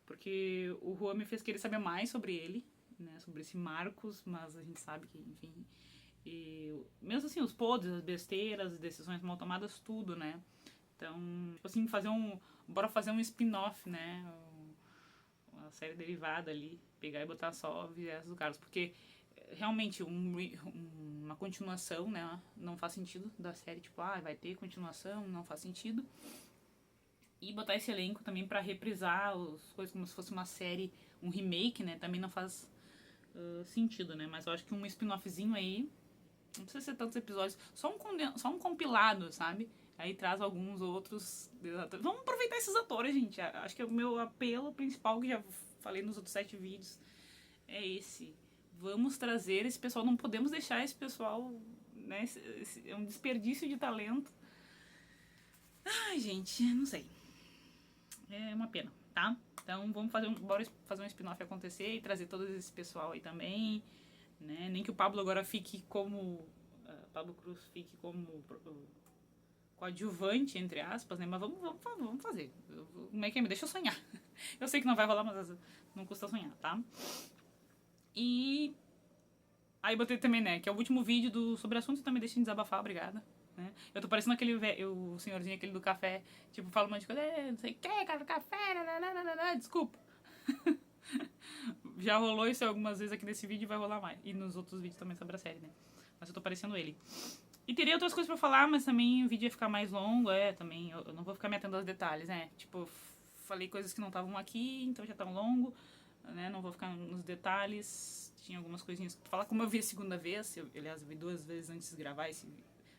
Porque o Juan me fez querer saber mais sobre ele, né? Sobre esse Marcos, mas a gente sabe que, enfim... E mesmo assim, os podres, as besteiras, as decisões mal tomadas, tudo, né? Então, tipo assim, bora fazer um spin-off, né? Uma série derivada ali, pegar e botar só o viés do Carlos, porque realmente uma continuação, né, não faz sentido da série, tipo, vai ter continuação, não faz sentido. E botar esse elenco também pra reprisar as coisas como se fosse uma série, um remake, né, também não faz sentido, né, mas eu acho que um spin-offzinho aí, não precisa ser tantos episódios, só um compilado, sabe? Aí traz alguns outros atores. Vamos aproveitar esses atores, gente. Acho que é o meu apelo principal, que já falei nos outros 7 vídeos, é esse. Vamos trazer esse pessoal, não podemos deixar esse pessoal, né? É um desperdício de talento. Ai, gente, não sei. É uma pena, tá? Então vamos bora fazer um spin-off acontecer e trazer todo esse pessoal aí também, né? Nem que o Pablo agora fique como... Pablo Cruz fique como coadjuvante, entre aspas, né? Mas vamos fazer. Como é que é? Deixa eu sonhar. Eu sei que não vai rolar, mas não custa sonhar, tá? E aí botei também, né, que é o último vídeo sobre assunto, também deixa de desabafar, obrigada. Né? Eu tô parecendo o senhorzinho aquele do café, tipo, fala um monte de coisa, não sei o que, cara, do café, desculpa. Já rolou isso algumas vezes aqui nesse vídeo e vai rolar mais. E nos outros vídeos também sobre a série, né? Mas eu tô parecendo ele. E teria outras coisas pra falar, mas também o vídeo ia ficar mais longo, também. Eu não vou ficar me atendo aos detalhes, né? Tipo, falei coisas que não estavam aqui, então já tá longo, né? Não vou ficar nos detalhes. Tinha algumas coisinhas pra falar. Como eu vi a segunda vez, aliás, eu vi 2 vezes antes de gravar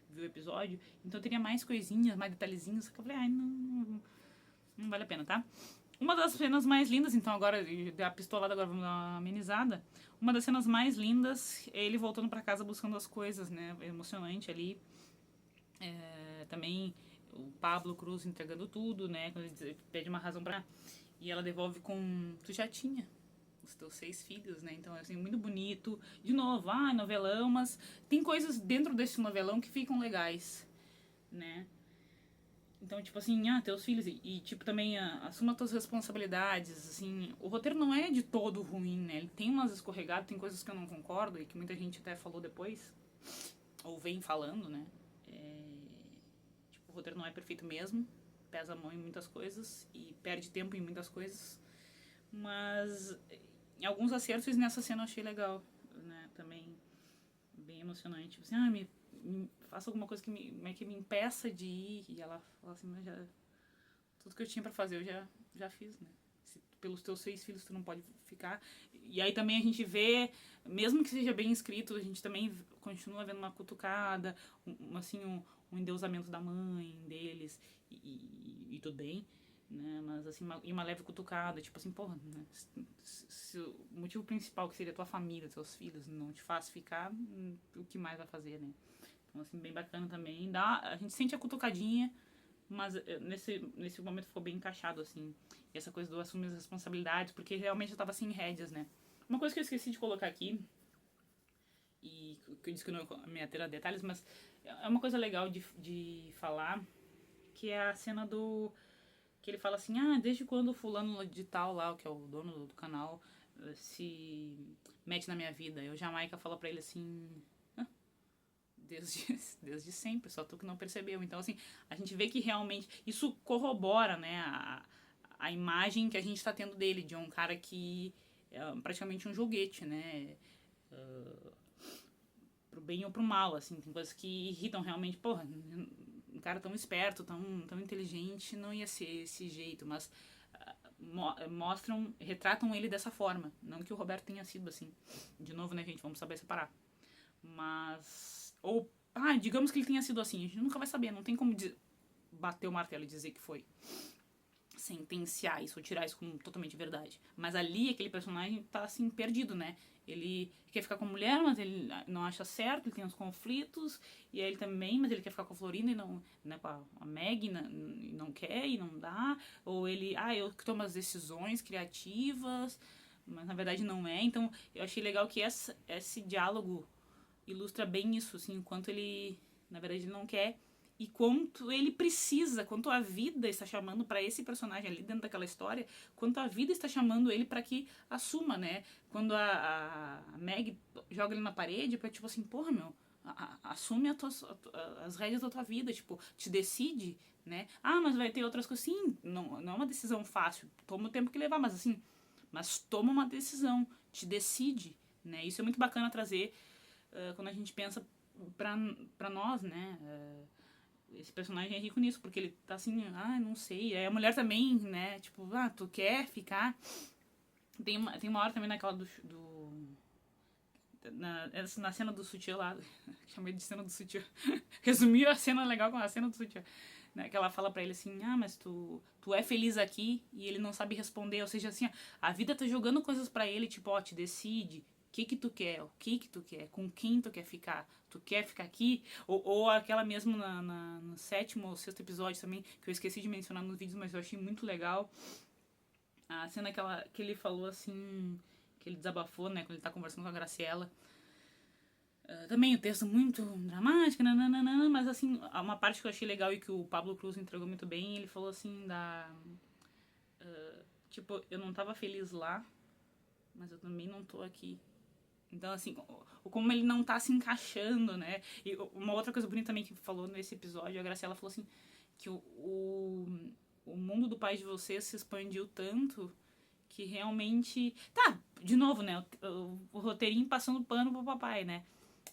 vi o episódio, então teria mais coisinhas, mais detalhezinhos, só que eu falei, não vale a pena, tá? Uma das cenas mais lindas, então agora, a pistolada agora vamos dar uma amenizada. Uma das cenas mais lindas é ele voltando pra casa buscando as coisas, né? É emocionante ali. Também o Pablo Cruz entregando tudo, né? Quando ele pede uma razão pra... E ela devolve com... Tu já tinha os teus 6 filhos, né? Então, assim, muito bonito. De novo, novelão, mas tem coisas dentro desse novelão que ficam legais, né? Então, tipo assim, teus filhos tipo, também assuma tuas responsabilidades, assim. O roteiro não é de todo ruim, né? Ele tem umas escorregadas, tem coisas que eu não concordo e que muita gente até falou depois, ou vem falando, né? Tipo, o roteiro não é perfeito mesmo, pesa a mão em muitas coisas e perde tempo em muitas coisas, mas em alguns acertos nessa cena eu achei legal, né? Também bem emocionante. Tipo assim, me faça alguma coisa que me impeça de ir. E ela fala assim, mas já, tudo que eu tinha pra fazer eu já fiz, né? Se pelos teus 6 filhos tu não pode ficar. E aí também a gente vê, mesmo que seja bem escrito, a gente também continua vendo uma cutucada, um endeusamento da mãe deles, e tudo bem, né? Mas assim, uma leve cutucada, tipo assim, porra, né? Se o motivo principal que seria tua família, teus filhos, não te faz ficar, o que mais vai fazer, né? Então, assim, bem bacana também. A gente sente a cutucadinha, mas nesse momento ficou bem encaixado, assim. E essa coisa do assumir as responsabilidades, porque realmente eu tava sem rédeas, né? Uma coisa que eu esqueci de colocar aqui, e que eu disse que não me ater a detalhes, mas é uma coisa legal de falar, que é a cena do... Que ele fala assim, desde quando o fulano de tal lá, que é o dono do canal, se mete na minha vida. E o Jamaica fala pra ele assim... Desde sempre, só tu que não percebeu. Então, assim, a gente vê que realmente isso corrobora, né, a imagem que a gente tá tendo dele, de um cara que é praticamente um joguete, né, pro bem ou pro mal, assim, tem coisas que irritam realmente, porra, um cara tão esperto, tão inteligente, não ia ser esse jeito, mas retratam ele dessa forma, não que o Roberto tenha sido assim. De novo, né, gente, vamos saber separar. Mas, ou, digamos que ele tenha sido assim, a gente nunca vai saber, não tem como bater o martelo e dizer que foi. Sentenciar isso ou tirar isso como totalmente verdade. Mas ali aquele personagem tá assim perdido, né? Ele quer ficar com a mulher, mas ele não acha certo, ele tem uns conflitos, e aí ele também, mas ele quer ficar com a Florinda e não, né, com a Meg, e não quer e não dá. Ou ele, eu que tomo as decisões criativas, mas na verdade não é. Então eu achei legal que esse diálogo ilustra bem isso, assim, o quanto ele, na verdade, ele não quer e quanto ele precisa, quanto a vida está chamando para esse personagem ali dentro daquela história, quanto a vida está chamando ele para que assuma, né? Quando a Meg joga ele na parede, pra tipo assim, porra, meu, assume as rédeas da tua vida, tipo, te decide, né? Mas vai ter outras coisas, sim, não é uma decisão fácil, toma o tempo que levar, mas toma uma decisão, te decide, né? Isso é muito bacana trazer quando a gente pensa pra nós, né? Esse personagem é rico nisso, porque ele tá assim, não sei. Aí a mulher também, né? Tipo, tu quer ficar. Tem uma hora também naquela na cena do sutiã lá. Chamei de cena do sutiã. Resumi a cena legal com a cena do sutiã. Né, que ela fala pra ele assim, mas tu é feliz aqui, e ele não sabe responder, ou seja, assim, a vida tá jogando coisas pra ele, tipo, te decide, que tu quer, o que tu quer, com quem tu quer ficar, tu quer ficar aqui, ou aquela mesmo no 7º ou 6º episódio também, que eu esqueci de mencionar nos vídeos, mas eu achei muito legal, a cena que ele falou assim, que ele desabafou, né, quando ele tá conversando com a Graciela. Também o texto muito dramático, nananana, mas assim, uma parte que eu achei legal e que o Pablo Cruz entregou muito bem, ele falou assim tipo, eu não tava feliz lá, mas eu também não tô aqui. Então, assim, como ele não tá se encaixando, né? E uma outra coisa bonita também que falou nesse episódio, a Graciela falou assim, que o mundo do pai de vocês se expandiu tanto que realmente... Tá, de novo, né? O roteirinho passando pano pro papai, né?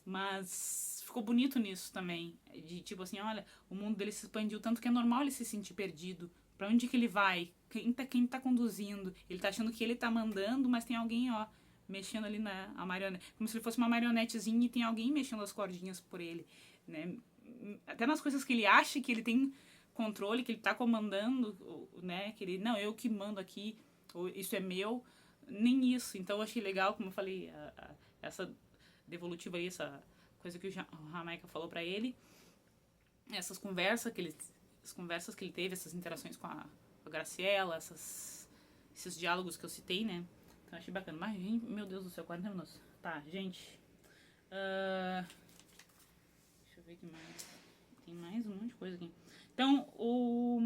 Mas ficou bonito nisso também. De tipo assim, olha, o mundo dele se expandiu tanto que é normal ele se sentir perdido. Pra onde que ele vai? Quem tá conduzindo? Ele tá achando que ele tá mandando, mas tem alguém, ó, mexendo ali a marionete. Como se ele fosse uma marionetezinha e tem alguém mexendo as cordinhas por ele, né? Até nas coisas que ele acha que ele tem controle, que ele tá comandando, né? Que ele, não, eu que mando aqui, ou isso é meu. Nem isso. Então eu achei legal, como eu falei, essa devolutiva aí, essa coisa que o Jamaica falou pra ele. Essas conversas que ele teve, essas interações com a Graciela, esses diálogos que eu citei, né? Então achei bacana. Mas, gente, meu Deus do céu, 40 minutos. Tá, gente. Deixa eu ver o que mais. Tem mais um monte de coisa aqui. Então, o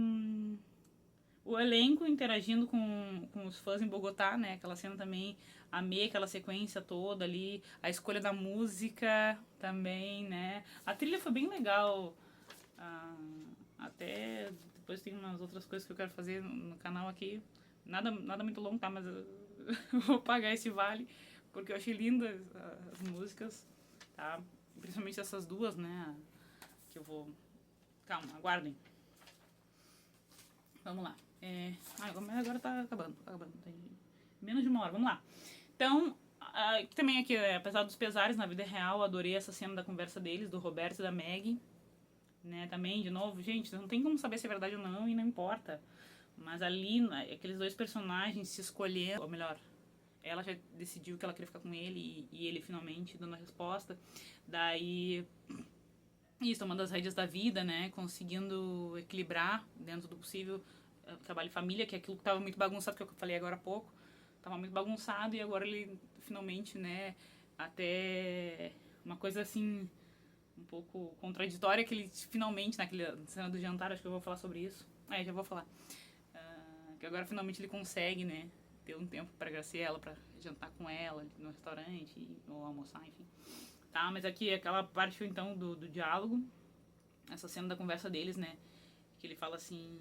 elenco interagindo com os fãs em Bogotá, né? Aquela cena também, amei aquela sequência toda ali. A escolha da música também, né? A trilha foi bem legal. Até depois tem umas outras coisas que eu quero fazer no canal aqui. Nada muito longo, tá? Mas eu vou pagar esse vale, porque eu achei lindas as músicas, tá? Principalmente essas duas, né? Que eu vou... Calma, aguardem. Vamos lá. Agora tá acabando. Tem menos de uma hora, vamos lá. Então, também aqui, apesar dos pesares na vida real, adorei essa cena da conversa deles, do Roberto e da Maggie. Né, também, de novo, gente, não tem como saber se é verdade ou não, e não importa. Mas ali, aqueles dois personagens se escolhendo, ou melhor, ela já decidiu que ela queria ficar com ele, e ele finalmente dando a resposta. Daí, isso, tomando as rédeas da vida, né, conseguindo equilibrar, dentro do possível, trabalho e família, que é aquilo que estava muito bagunçado, que eu falei agora há pouco. Estava muito bagunçado, e agora ele, finalmente, né, até uma coisa assim... um pouco contraditória, que ele finalmente, naquela cena do jantar, acho que eu vou falar sobre isso. Já vou falar. Que agora finalmente ele consegue, né, ter um tempo pra Graciela, pra jantar com ela no restaurante, ou almoçar, enfim. Tá, mas aqui aquela parte, então, do diálogo, essa cena da conversa deles, né, que ele fala assim...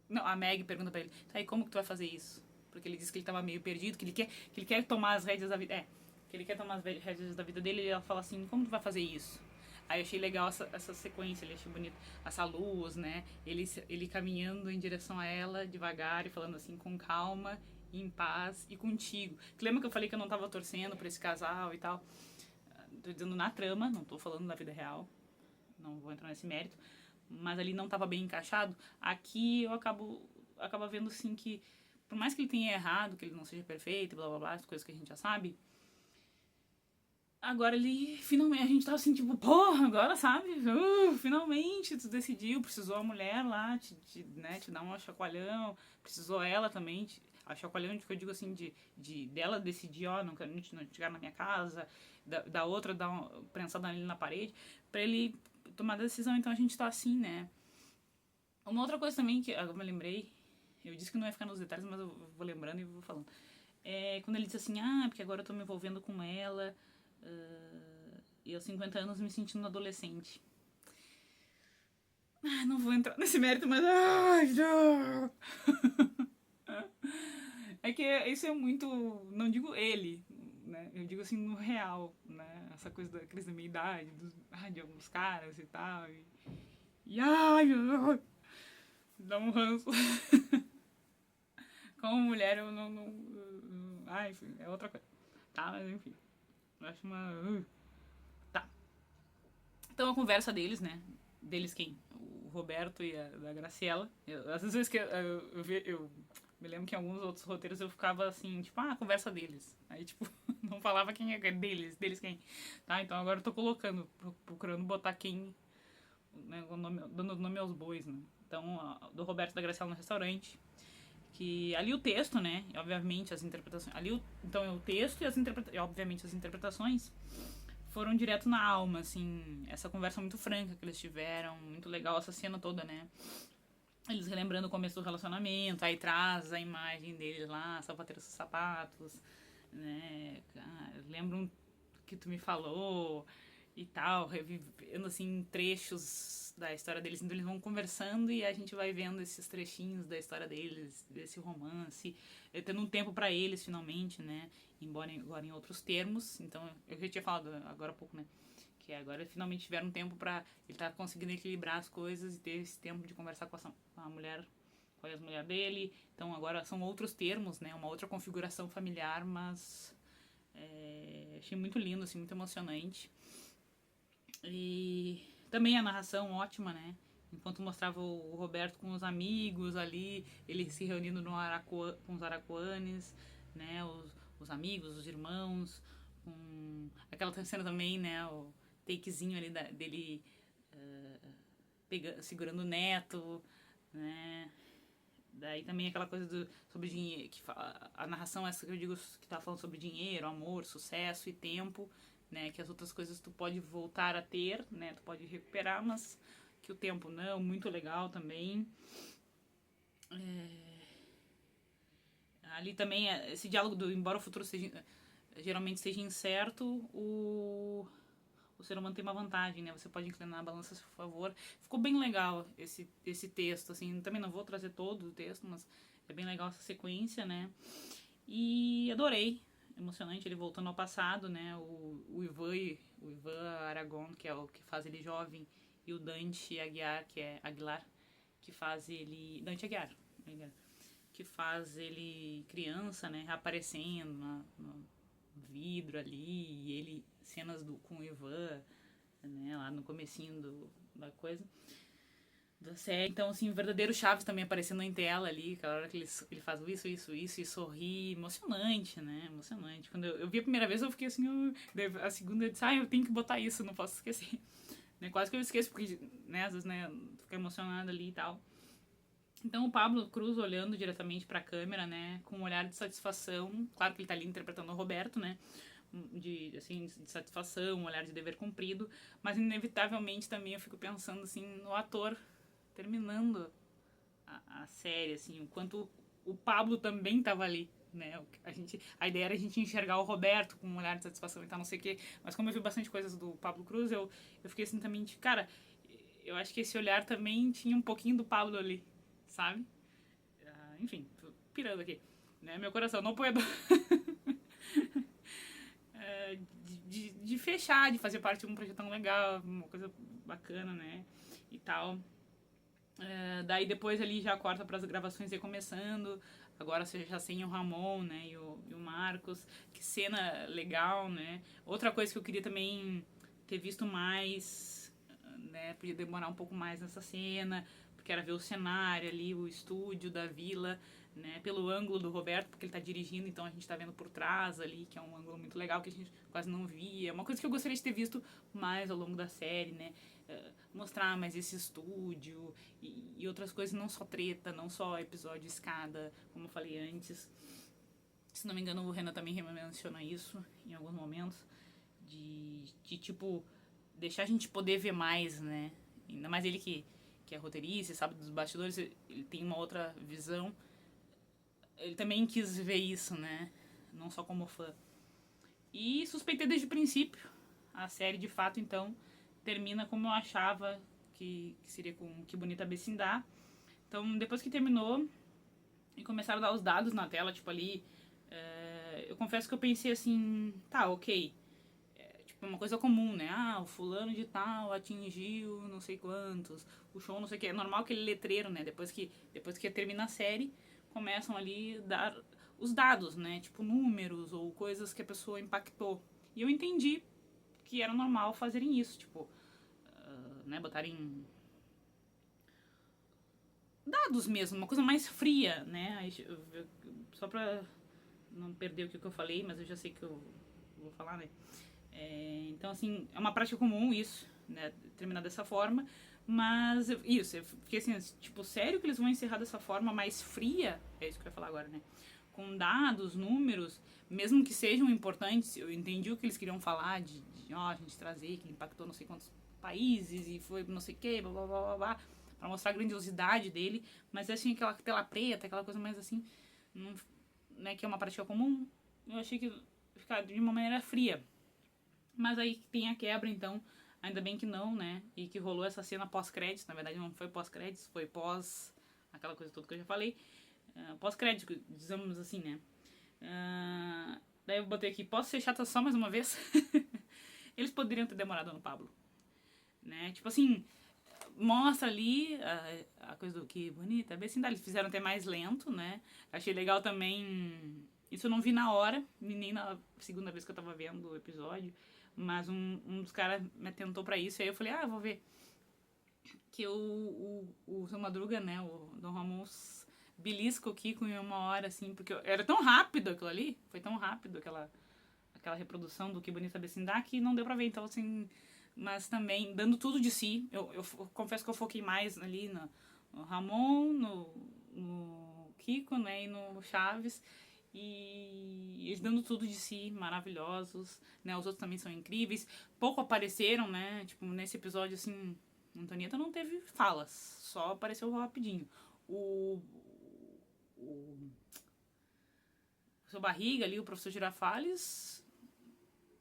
Não, a Meg pergunta pra ele, tá, e como que tu vai fazer isso? Porque ele disse que ele tava meio perdido, que ele quer tomar as rédeas da vida... que ele quer tomar as rédeas da vida dele, e ela fala assim, como tu vai fazer isso? Aí eu achei legal essa sequência, ele achei bonito, essa luz, né, ele caminhando em direção a ela, devagar, e falando assim, com calma, em paz e contigo. Que lembra que eu falei que eu não tava torcendo pra esse casal e tal? Tô dizendo na trama, não tô falando na vida real, não vou entrar nesse mérito, mas ali não tava bem encaixado. Aqui eu acabo vendo, assim, que por mais que ele tenha errado, que ele não seja perfeito, blá blá blá, as coisas que a gente já sabe, agora ele, finalmente, a gente tava assim, tipo, porra, agora sabe, finalmente tu decidiu, precisou a mulher lá te dar um chacoalhão, precisou ela também, a chacoalhão que eu digo assim, dela decidir, ó, não quero não chegar na minha casa, da outra dar uma prensada ali na parede, pra ele tomar a decisão. Então a gente tá assim, né. Uma outra coisa também que eu me lembrei, eu disse que não ia ficar nos detalhes, mas eu vou lembrando e vou falando. Quando ele disse assim, porque agora eu tô me envolvendo com ela, e aos 50 anos me sentindo adolescente. Não vou entrar nesse mérito, mas... não. É que isso é muito... Não digo ele, né? Eu digo assim, no real, né? Essa coisa da crise da minha idade, de alguns caras e tal. Dá um ranço. Como mulher, eu não... enfim, é outra coisa. Tá, mas enfim. Eu acho uma... Tá. Então a conversa deles, né? Deles quem? O Roberto e a da Graciela. Às vezes eu me lembro que em alguns outros roteiros eu ficava assim, tipo, a conversa deles. Aí, tipo, não falava quem é deles quem. Tá, então agora eu tô procurando botar quem, né, dando nome aos bois, né. Então, do Roberto e da Graciela no restaurante, que ali o texto, né, e obviamente as interpretações, então o texto e obviamente as interpretações foram direto na alma, assim, essa conversa muito franca que eles tiveram, muito legal essa cena toda, né, eles relembrando o começo do relacionamento, aí traz a imagem deles lá, sapateiro dos sapatos, né, lembram que tu me falou, e tal, revivendo assim trechos da história deles. Então eles vão conversando e a gente vai vendo esses trechinhos da história deles, desse romance, tendo um tempo para eles finalmente, né? Embora agora em outros termos. Então eu já tinha falado agora há pouco, né? Que agora finalmente tiveram um tempo para ele tá conseguindo equilibrar as coisas e ter esse tempo de conversar com a mulher, com a ex-mulher dele. Então agora são outros termos, né? Uma outra configuração familiar, mas achei muito lindo, assim, muito emocionante. E também a narração ótima, né? Enquanto mostrava o Roberto com os amigos ali, ele se reunindo no com os araquanes, né? Os amigos, os irmãos, com aquela cena também, né? O takezinho ali dele segurando o neto, né? Daí também aquela coisa sobre dinheiro, a narração essa que eu digo que tá falando sobre dinheiro, amor, sucesso e tempo, né? Que as outras coisas tu pode voltar a ter, né? Tu pode recuperar, mas que o tempo não, muito legal também. Ali também, esse diálogo embora o futuro geralmente seja incerto, o ser humano tem uma vantagem, né? Você pode inclinar a balança a seu favor. Ficou bem legal esse texto, assim. Também não vou trazer todo o texto, mas é bem legal essa sequência, né? E adorei. Emocionante ele voltando ao passado, né? O Ivan Aragon, que é o que faz ele jovem, e o Dante Aguilar, que faz ele... Dante Aguiar, que faz ele criança, né? Aparecendo no vidro ali, e ele cenas com o Ivan, né, lá no comecinho da coisa da série. Então, assim, o verdadeiro Chaves também aparecendo em tela ali, aquela hora que ele faz isso e sorri, emocionante, né, emocionante. Quando eu vi a primeira vez, eu fiquei assim, a segunda eu disse, eu tenho que botar isso, não posso esquecer. Né, quase que eu esqueço, porque, né, às vezes, né, fica emocionada ali e tal. Então o Pablo Cruz olhando diretamente para a câmera, né, com um olhar de satisfação, claro que ele tá ali interpretando o Roberto, né, de satisfação, um olhar de dever cumprido, mas inevitavelmente também eu fico pensando assim no ator terminando a série, assim, o quanto o Pablo também estava ali, né? A ideia era a gente enxergar o Roberto com um olhar de satisfação e tal, não sei o quê, mas como eu vi bastante coisas do Pablo Cruz, eu fiquei assim também de, cara, eu acho que esse olhar também tinha um pouquinho do Pablo ali, sabe? Enfim, tô pirando aqui, né? Meu coração não apoiador. De fechar, de fazer parte de um projeto tão legal, uma coisa bacana, né? E tal. Daí depois ali já corta para as gravações e começando. Agora você já sem o Ramon, né? E o Marcos. Que cena legal, né? Outra coisa que eu queria também ter visto mais, né? Podia demorar um pouco mais nessa cena, porque era ver o cenário ali, o estúdio da vila, né? Pelo ângulo do Roberto, porque ele tá dirigindo, então a gente tá vendo por trás ali, que é um ângulo muito legal que a gente quase não via. É uma coisa que eu gostaria de ter visto mais ao longo da série, né? Mostrar mais esse estúdio e outras coisas, não só treta, não só episódio escada, como eu falei antes. Se não me engano, o Renan também menciona isso em alguns momentos, de tipo, deixar a gente poder ver mais, né? Ainda mais ele que é roteirista, sabe dos bastidores, ele tem uma outra visão. Ele também quis ver isso, né? Não só como fã. E suspeitei desde o princípio. A série, de fato, então, termina como eu achava que seria com Que Bonita Becindá. Então, depois que terminou e começaram a dar os dados na tela, tipo ali, eu confesso que eu pensei assim, tá, ok. Tipo, uma coisa comum, né? O fulano de tal atingiu não sei quantos, o show não sei o que. É normal aquele letreiro, né? Depois que termina a série, começam ali a dar os dados, né? Tipo, números ou coisas que a pessoa impactou. E eu entendi que era normal fazerem isso, tipo, né, botarem dados mesmo, uma coisa mais fria, né? Só pra não perder o que eu falei, mas eu já sei que eu vou falar, né? Então, assim, é uma prática comum isso, né? Terminar dessa forma. Mas, isso, eu fiquei assim, tipo, sério que eles vão encerrar dessa forma mais fria? É isso que eu ia falar agora, né? Com dados, números, mesmo que sejam importantes, eu entendi o que eles queriam falar a gente trazer, que impactou não sei quantos países e foi não sei o que, blá blá blá blá blá, pra mostrar a grandiosidade dele, mas assim, aquela tela preta, aquela coisa mais assim, não, né, que é uma prática comum, eu achei que ficar de uma maneira fria. Mas aí tem a quebra, então, ainda bem que não, né? E que rolou essa cena pós-créditos, na verdade não foi pós-créditos, foi pós aquela coisa toda que eu já falei. Pós-crédito, dizemos assim, né? Daí eu botei aqui, posso ser chata só mais uma vez? Eles poderiam ter demorado no Pablo, né? Tipo assim, mostra ali a coisa do que bonita, bem assim, eles fizeram até mais lento, né? Achei legal também, isso eu não vi na hora, nem na segunda vez que eu tava vendo o episódio, mas um dos caras me atentou pra isso, e aí eu falei, eu vou ver. Que o Seu Madruga, né, o Dom Ramon belisca o Kiko em uma hora, assim, porque era tão rápido aquilo ali, foi tão rápido aquela reprodução do Que Bonita Vecindade que não deu pra ver, então, assim, mas também dando tudo de si, eu confesso que eu foquei mais ali no Ramon, no Kiko, né, e no Chaves, e eles dando tudo de si, maravilhosos, né, os outros também são incríveis, pouco apareceram, né, tipo, nesse episódio, assim, Antonieta não teve falas, só apareceu rapidinho. O Seu Barriga ali, o professor Girafales,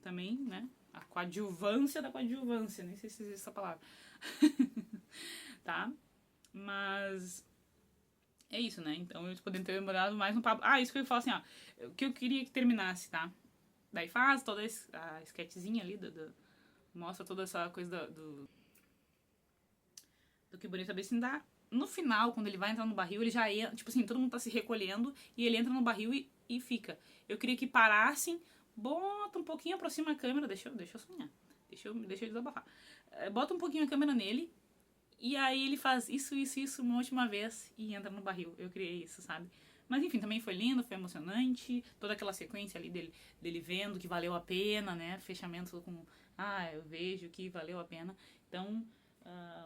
também, né? A coadjuvância da coadjuvância, nem sei se existe essa palavra. Tá? Mas é isso, né? Então eles poderiam ter demorado mais no papo. Isso que eu ia falar assim, ó. O que eu queria que terminasse, tá? Daí faz toda a sketchzinha ali, mostra toda essa coisa do Que Bonita Vecindade. No final, quando ele vai entrar no barril, ele já entra, tipo assim, todo mundo tá se recolhendo e ele entra no barril e fica. Eu queria que parassem, bota um pouquinho, aproxima a câmera, deixa eu sonhar, deixa eu desabafar. Bota um pouquinho a câmera nele e aí ele faz isso uma última vez e entra no barril. Eu criei isso, sabe? Mas enfim, também foi lindo, foi emocionante, toda aquela sequência ali dele vendo que valeu a pena, né? Fechamento com, eu vejo que valeu a pena. Então,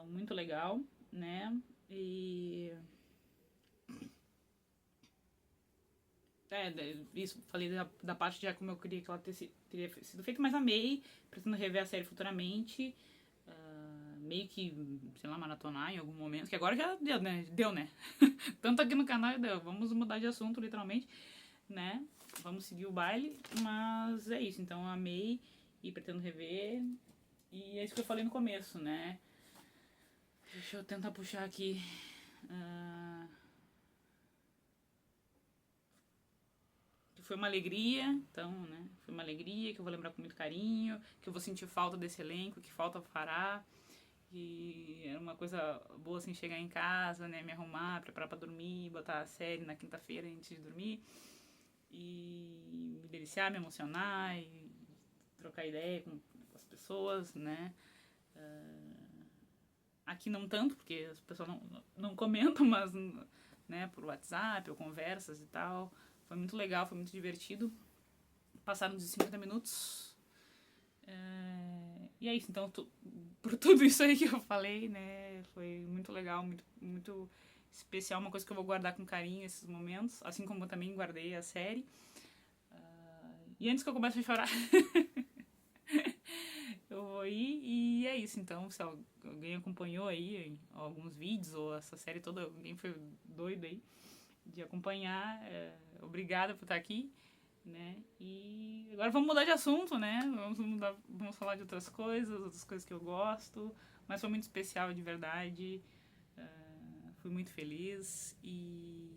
muito legal, né? E isso, falei da parte já como eu queria que ela teria sido feita, mas amei, pretendo rever a série futuramente, meio que, sei lá, maratonar em algum momento, que agora já deu, né? Tanto aqui no canal deu, vamos mudar de assunto literalmente, né? Vamos seguir o baile, mas é isso, então amei e pretendo rever, e é isso que eu falei no começo, né? Deixa eu tentar puxar aqui. Que foi uma alegria, então, né? Foi uma alegria que eu vou lembrar com muito carinho, que eu vou sentir falta desse elenco, que falta fará. E era uma coisa boa assim chegar em casa, né? Me arrumar, preparar pra dormir, botar a série na quinta-feira antes de dormir. E me deliciar, me emocionar e trocar ideia com as pessoas, né? Aqui não tanto, porque as pessoas não comentam, mas, né, por WhatsApp ou conversas e tal. Foi muito legal, foi muito divertido. Passaram dos 50 minutos. E é isso, então, por tudo isso aí que eu falei, né, foi muito legal, muito, muito especial, uma coisa que eu vou guardar com carinho esses momentos, assim como eu também guardei a série. E antes que eu comece a chorar, eu vou ir e é isso. Então, se alguém acompanhou aí alguns vídeos ou essa série toda, alguém foi doido aí de acompanhar, obrigada por estar aqui, né? E agora vamos mudar de assunto, né? Vamos falar de outras coisas que eu gosto, mas foi muito especial de verdade. Fui muito feliz e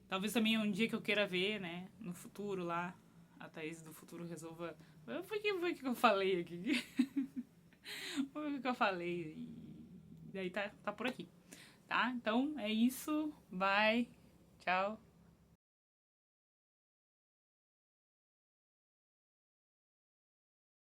talvez também um dia que eu queira ver, né? No futuro lá, a Thaís do futuro resolva. Foi que eu falei aqui. Foi o que eu falei. E daí tá por aqui. Tá? Então é isso. Bye. Tchau.